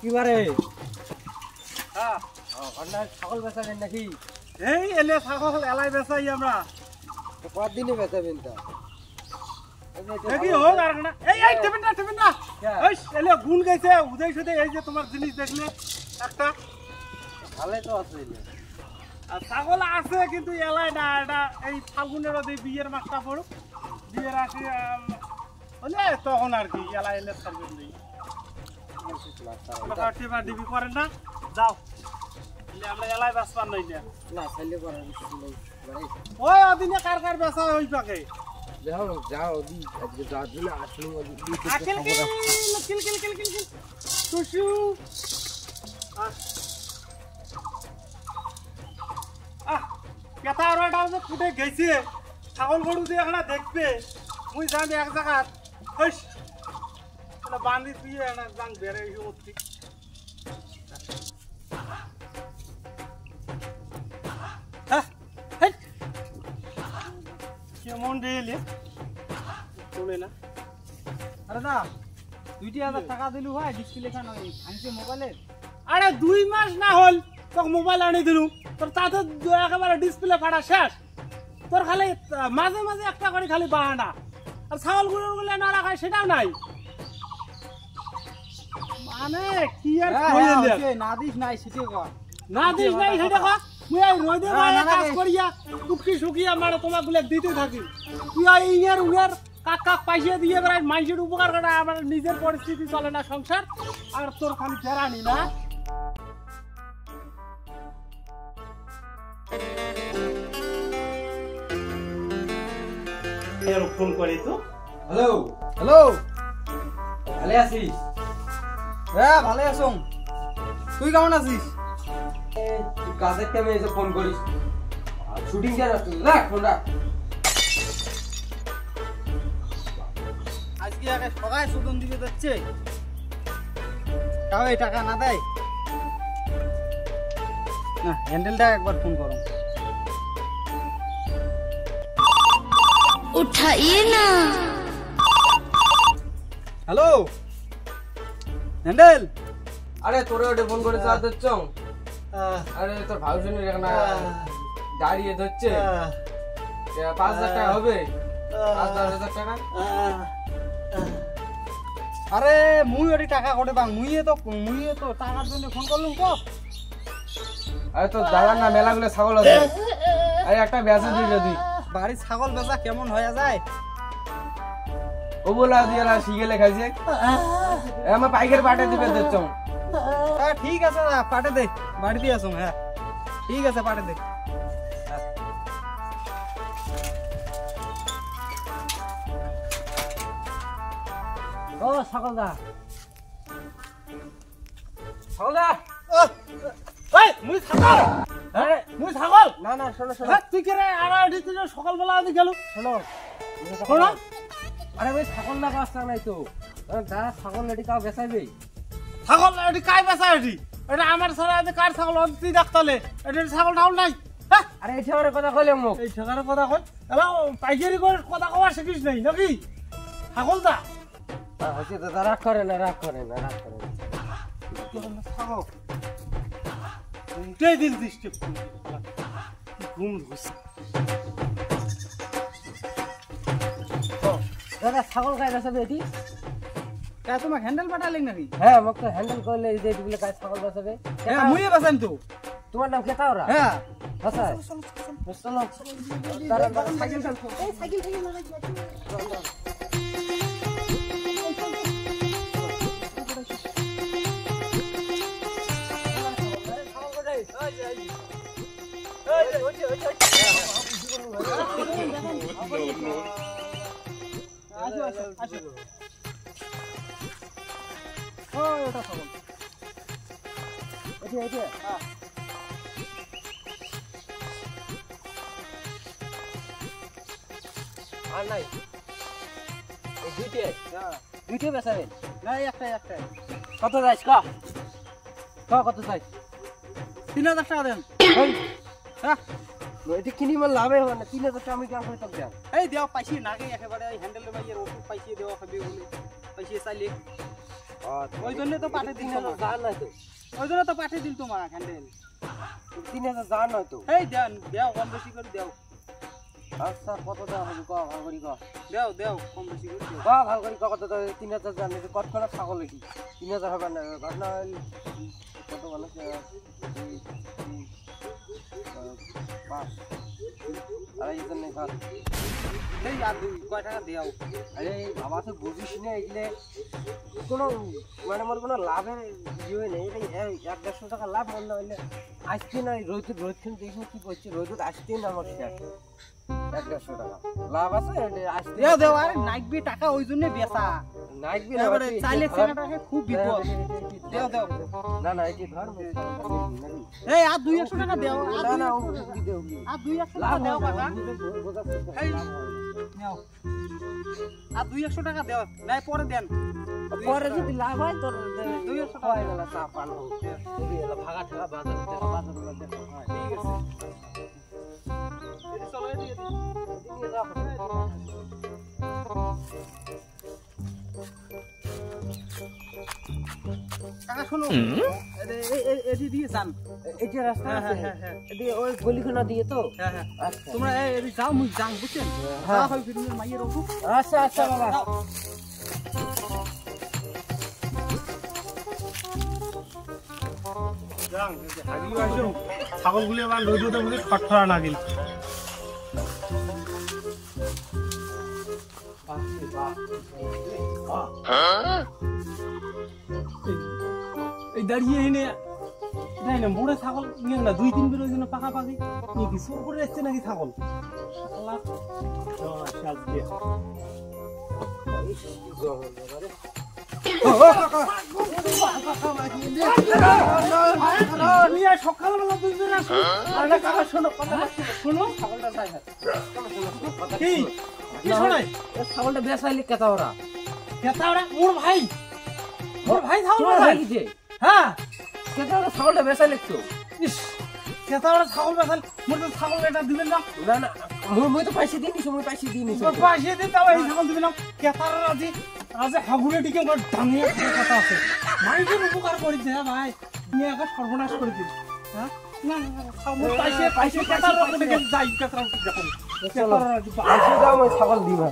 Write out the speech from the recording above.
কি বারে হ্যাঁ ঘন্টা ছাগল বেচাবেন নাকি? এই এলে ছাগল এলাই বেচাই আমরা। কতদিনে বেচাবেন তা? দেখি হোক আর না। এই টিফিন না এই এলে গুণ গাইছে উদয় সুদে। এই যে তোমার জিনিস দেখলে একটা ভালোই তো আছে। আর ছাগল আছে কিন্তু এলাই না। এটা এই ফাল্গুনের বিয়ের মাসটা পড়ুক, বিয়ের আসি হলে তখন আর কি এলাই এলে ছাড়বেন নেই। টিফা ডিবি করেন না, যাও আমরা এলাই বেচবার নাই না খাইলে করার ওই অদিনে কার কার বেচা ওই পাকে যাও যাও দি আজকে যা দিন আসলো আকেল কিল টুসু কেতা আরটা যে ফুটে গেছে ছাগল গরু দিয়ে একটা দেখবে। মুই যাবি এক জায়গা বান্ধি দিয়ে যান বেড়ে উঠছি। কেমন রেলে চলে না। আরে দা 2000 টাকা দিলু ভাই ডিসপ্লে খান ওই আনছে মোবাইলে। আরে 2 মাস না হল তোকে মোবাইল আনি দিলু, তোর তাতে একেবারে ডিসপ্লে ফাটা শেষ। তোর খালি মাঝে মাঝে একটা করে খালি বাহানা। আর ছাগল গুলো না রাখায় সেটাও নাই। মানে কি আর কইলে না দিস নাই সেটা কর, না দিস নাই সেটা কর। মুই এই রোদে বাইরে কাজ করিয়া টুকি শুকিয়া মানে তোমাক গুলো দিতে থাকি। তুই এই ইংয়ার উংয়ার কাক পয়সা দিয়ে বেড়াই মানুষের উপকার করে। আমার নিজের পরিস্থিতি চলে না সংসার, আর তোর খালি ফেরানি না। ফোন করি তো। হ্যালো হ্যালো, ভালো আছিস? হ্যাঁ ভালো আছো। তুই কেমন আছিস? তুই কাজের টাইমে এসে ফোন করিস, শুটিং কেন আসছিস? রাখ ফোন রাখ। আজকে আগে সবাই সুদন দিতে যাচ্ছে, তাও এই টাকা না দেয় না। হ্যান্ডেলটা একবার ফোন করো। उठाइए ना। Hello handle. আরে তোরে ওটা ফোন করে চা দিচ্ছ? আরে তোর ভাই শুনে এখানে দাঁড়িয়ে ধরছে। 5000 টাকা হবে? 5000 টাকা। আরে মুই ওই টাকা কোটে বাং মুই তো টাকার জন্য ফোন করলুম তো। আরে তো জায়গা না মেলাগুলো ছাগল আছে। আরে একটা বেচা দিই যদি। বাড়ি ছাগল বেচা কেমন হয়ে যায়? ও বলা দিলা শিগেলে খাইছে। আমি পাইকারি পাঠে দিবে দিচ্ছ। হ্যাঁ ঠিক আছে না পাঠে দে, বাড়ি দিয়ে আসুন। হ্যাঁ ঠিক আছে পাঠে দে। ও ছাগলদা এই মুই ছাগল, মুই ছাগল না না শোনো শোনো। তুই কে রে? আর সকালবেলা আদি গেল শোনো শোনো। আরে ভাই ছাগল না কাজটা নাই তো, যারা ছাগল এটি কাউ বেচাইবে। ছাগল এটি কাই বেচা? এটি এটা আমার ছাড়া কার ছাগল তুই ডাকতালে? এটা ছাগল টাউল নাই। আরে এই ঠেকারের কথা কইলে মুখ, এই ঠেকারের কথা কই এলা পাইকারি করে কথা কওয়া শিখিস নাই নাকি? ছাগল দা হচ্ছে তো রাগ করে না, রাগ করে না, রাগ করে না। ছাগল উল্টে দিল দৃষ্টি ঘুম ঘুষি। দাদা ছাগল খাই বেচাবে এটি? তোমাকে হ্যান্ডেল পাঠালেন নাকি? হ্যাঁ মোক তো হ্যান্ডেল করলে এই যে এগুলো কাজ ছাগল বেচাবে। হ্যাঁ মুইয়ে বেচাম তো। তোমার নাম কেতা ওরা? হ্যাঁ আচ্ছা চলো তারা সাইকেল চালাও। এই সাইকেল থেকে লাগাই আর নাই দুইটা বেচাবে না একটাই। কত যাইস ক কত যাইস? 3000 টাকা দেন। হ্যাঁ এটি কিনি মানে লাভে হবে না। 3000 টাকা আমি কেমন করে দেব? এই দেওয়া পাইছি নাকি একেবারে হ্যান্ডেলের বাইয়ের ওষুধ পাইছি দেওয়া হবে বলে পাইছি চাইলে। ও ওই জন্য তো পাঠিয়ে দিন জান নাই তো ওই জন্য তো পাঠিয়ে দিন তোমার হ্যান্ডেল 3000 জান নয় তো এই দেন দেও কম বেশি করে দেও আচ্ছা কত দাও হবে ক ভাগ করি ক দেও দেও কম বেশি করে দেও বাহ ভাগ করি ক কত 3000 জান নি কত করে ছাগল কি 3000 হবে না ঘটনা কত মানুষ 5 আরে ইজন নেই ভাগ এই আর কয় টাকা দেও আরে বাবা তো বুঝিস না এগুলো কোনো মানে মোর কোনো লাভের ইয়ে নেই এই 150 টাকা লাভ মনে হইলে আসতে না রোহিত দেখুন কি করছে রোহিত আসতে না আমার শেয়ার 150 টাকা লাভ আছে আসতে দেও দেও আরে নাইকবি টাকা ওই জন্য বেচা নাইকবি না চাইলে টাকা খুব বিপদ দেও দেও না না এই ধর এই আর 200 টাকা দেও না না ও কি দেও আর 200 টাকা দেও কাকা এই নাও আর 200 টাকা দেও নাই পরে দেন পরে যদি লাভ হয় তোর 200 টাকা হয়ে গেল চা পান হবে এলা ভাগা টাকা বাজার দেখো হয় ঠিক আছে এই চলো দিয়ে দাও কাকা শুনো এদি দিয়ে যান এই যে রাস্তা আছে এদি ওই গলিখানা দিয়ে তো হ্যাঁ হ্যাঁ আচ্ছা তোমরা এদি যাও মুই যান বুঝছেন হ্যাঁ হয় ভিডিওর মাইয়ের অসুখ আচ্ছা আচ্ছা বাবা যান হাগি আসো ছাগলগুলো আবার রোদে মধ্যে খটখড়া লাগিল এই দাঁড়িয়ে এনে যাই না মোড়ে ছাগল নিয়ে না 2-3 বের জন্য পাকাপাকি কি কিছু করে যাচ্ছে নাকি ছাগল সকালবেলা দুইজন শোনো শোনো ছাগলটা যাই কি শোনাই ছাগলটা বেচাইলে কেতা ওরা ওর ভাই ছাগল বেচাইছে হ্যাঁ কেতা ওরা ছাগলটা বেচাইলে তো কেতাওরা ছাগল বেচাল মোর তো ছাগল এটা দিবেন না না না মই তো পয়সা দিইনি সময় পয়সা দিইনি পয়সা দিতে তাও এই ছাগল দিবেন না কেতাওরা আজি হাগুলে টিকে আমার দামিয়ে কথা আছে মানুষের উপকার করি দে ভাই তুমি একা সর্বনাশ করে দিন হ্যাঁ না পয়সা কেতাওরা যাই কেতাওরা দেখুন চলো পয়সা দাও মই ছাগল দিবা